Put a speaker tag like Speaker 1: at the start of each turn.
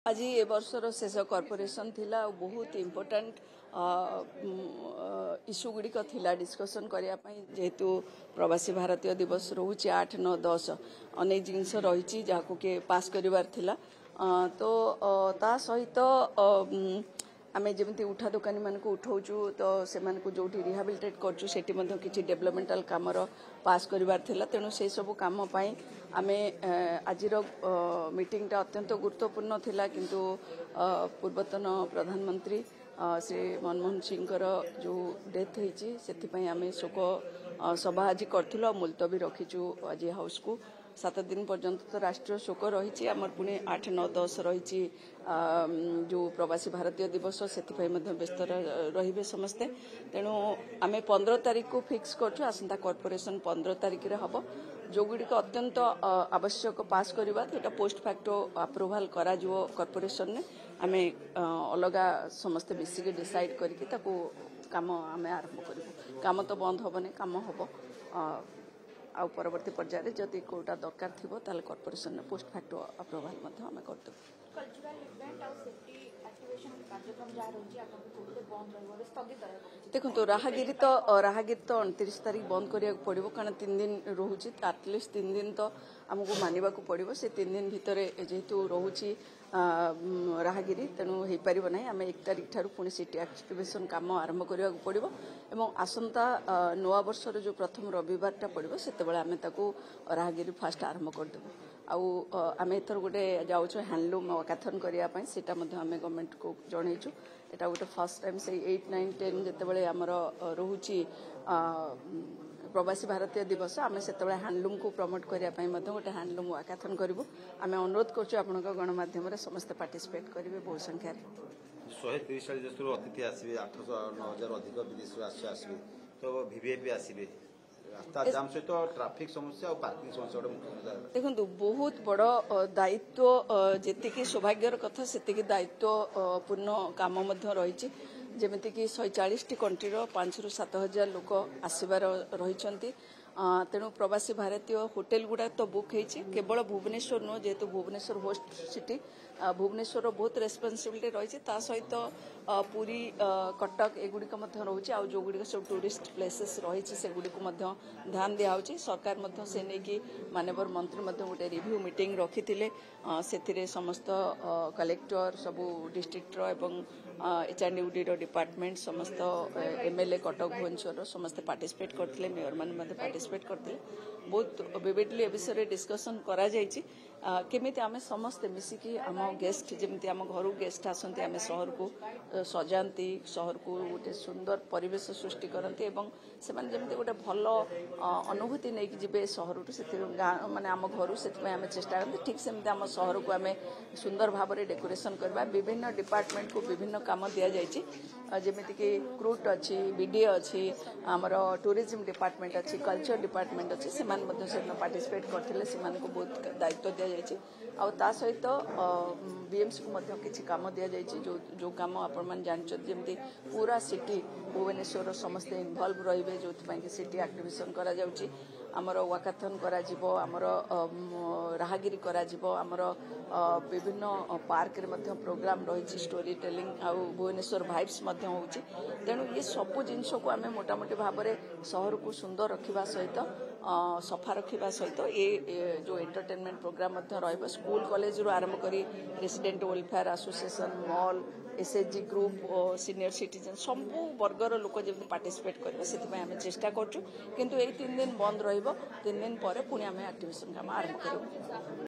Speaker 1: आज ए वर्षर शेष कॉर्पोरेशन थिला बहुत इम्पोर्टेंट इश्यू गुड़िक थिला डिस्कसन करने जेहेतु प्रवासी भारतीय दिवस रोचे 8, 9, 10 अनेक जिनस रही जहाँ के पास करिवार थिला तो ता सहित आमे जमी उठा दुकानी मानक उठाऊचु तो से जो रिहाबिलिटेट करचु सेठी मध्य किछि डेवलपमेंटल कामर पास करिवार थिला तेणु से सब काम पाई आमे आजिर मीटिंगटा अत्यंत गुरुत्वपूर्ण थिला किंतु पूर्वतन प्रधानमंत्री श्री मनमोहन सिंहर जो डेथ होईची सेथिपई आमे शोक सभा आज करथुलो मुलतवी रखीचु आज हाउस को 7 दिन पर्यंत तो राष्ट्रीय शोक रही आमर पुणी 8, 9, 10 रही जो प्रवासी भारतीय दिवस से व्यस्त रे समस्ते तेणु आम 15 तारीख को फिक्स करछु आसंता कॉर्पोरेशन 15 तारीख रे हबो जो गुड़िक अत्यंत आवश्यक पास करवा तो पोस्ट फैक्टो अप्रूवाल करा जो कॉर्पोरेशन ने आमे अलगा समस्ते मिसिक डिसाइड करके ताको काम आमे आरंभ करिवो काम तो बंद होबने काम होबो आ परवर्ती पर्याय जदि कोटा दरकार थी ताले कॉर्पोरेशन ने पोस्ट फैक्टो अप्रूवाल मध्य आमे करते
Speaker 2: कल्चरल इवेंट और सेफ्टी एक्टिवेशन कार्यक्रम जा रही है आपन को बंद रहबो स्थगित रहबो
Speaker 1: देखो तो राहगिरी तो 29 तारीख बंद करिया पड़िबो कारण 3 दिन रोहुची एटलिस्ट 3 दिन तो हमको मानिबा को पड़िबो से 3 दिन भितरे जेहेतु रोहुची राहगिरी तेणु हो पारिबो नै आमे 1 तारीख ठारू पुणी सिटी एक्टिवेशन काम आरंभ करिया पड़िबो एवं आसंता नवा वर्षर जो प्रथम रविवारटा पड़िबो सेते बेला आमे ताको राहगिरी फास्ट आरंभ कर देबो आउ आमे एथर गोटे जाउछो हैंडलूम वॉकाथन करिया पई सेटा मध्ये आमे गवर्नमेंट को जणैछु एटा गोटे फर्स्ट टाइम से 8, 9, 10 जते बेले हमर रोहुची प्रवासी भारतीय दिवस आमे सेते बेले हैंडलूम को प्रमोट करिया पई मध्ये गोटे हैंडलूम वॉकाथन करबो आमे अनुरोध करछु आपनक गणमाध्यम रे समस्त पार्टिसिपेट करिवे बहु संख्या रे
Speaker 3: 130 देशर अतिथि आसीबे 800 9000 अधिक विदेश आसीबे तो वीवीआईपी आसीबे रास्ता जाम सहित ट्रैफिक समस्या और पार्किंग समस्या
Speaker 1: देखो बहुत बड़ दायित्व जेतिकी सौभाग्यर कथा सेतिकी दायित्व पूर्ण काम रही जमीक 140 कंट्री 5 ରୁ 7 हजार लोक आसबार रही तेणु प्रवासी भारतीय होटेल गुड़ा तो बुक होती केवल भुवनेश्वर नुह जेहेतु भुवनेश्वर होस्ट सिटी भुवनेश्वर बहुत रेस्पॉन्सिबिलिटी रही सहित पुरी कटक एगुड़िक रोचे आ जो गुड़िक सब टूरिस्ट प्लेसेस रही से गुड़िक ध्यान दिया सरकार से नहीं माननीय मंत्री गोटे रिव्यू मीटिंग रखी से समस्त कलेक्टर सबू डिस्ट्रिक्टर एवं एचआरडी डिपार्टमेंट समस्त एमएलए कटक भुवनेश्वर समस्त पार्टिसिपेट करते मेयर मैंने पार्टिसिपेट करते बहुत विविडली ए विषय डिस्कसन करा जायछि केमिति आमे समस्त मिसिकी आम गेस्ट जमी आम घर गेस्ट आसती आम सहर को सजाती सहर को गोटे सुंदर परिवेश सृष्टि करती एवं से जमी गोटे भल अनुभूति नहीं कि सहर से गाँ माने आम घर से आम चेष्टा करते ठीक सेमती आम सहर को आम सुंदर भाव में डेकोरेशन करवा विभिन्न डिपार्टमेंट को विभिन्न काम दि जाइए जमीक क्रूट अच्छी बीडीए अच्छी आमर टूरिज्म डिपार्टमेंट अच्छी कल्चर डिपार्टमेंट अच्छी से पार्टिसिपेट करते से बहुत दायित्व दि जाइए आ सहित बीएमसी को किसी काम दि जाइए जो काम आपण जानते पूरा सिटी भुवनेश्वर समस्ते इनवल्व रहिबे जो सिटी एक्टिवेशन करा जाउची आमर वाकाथन करा जिवो आमर राहगिरी करा जिवो आमर विभिन्न पार्क रे मध्य प्रोग्राम रही स्टोरी टेलिंग आ भुवनेश्वर वाइब्स मध्य होउची तेणु ये सबु जिनस को आमे मोटामोटी भाव में सहर को सुंदर रखा सहित सफा रखा सहित ये जो एंटरटेनमेंट प्रोग्राम रहा स्कूल कॉलेज रू आरंभ करी resident welfare association mall SHG group senior citizen सब वर्गर लोक जब पार्टिसिपेट करेंगे से चेष्टा करूँ किंतु 3 दिन बंद रही 3 दिन पर पुणी आम एक्टिवेशन काम आरंभ करूँ।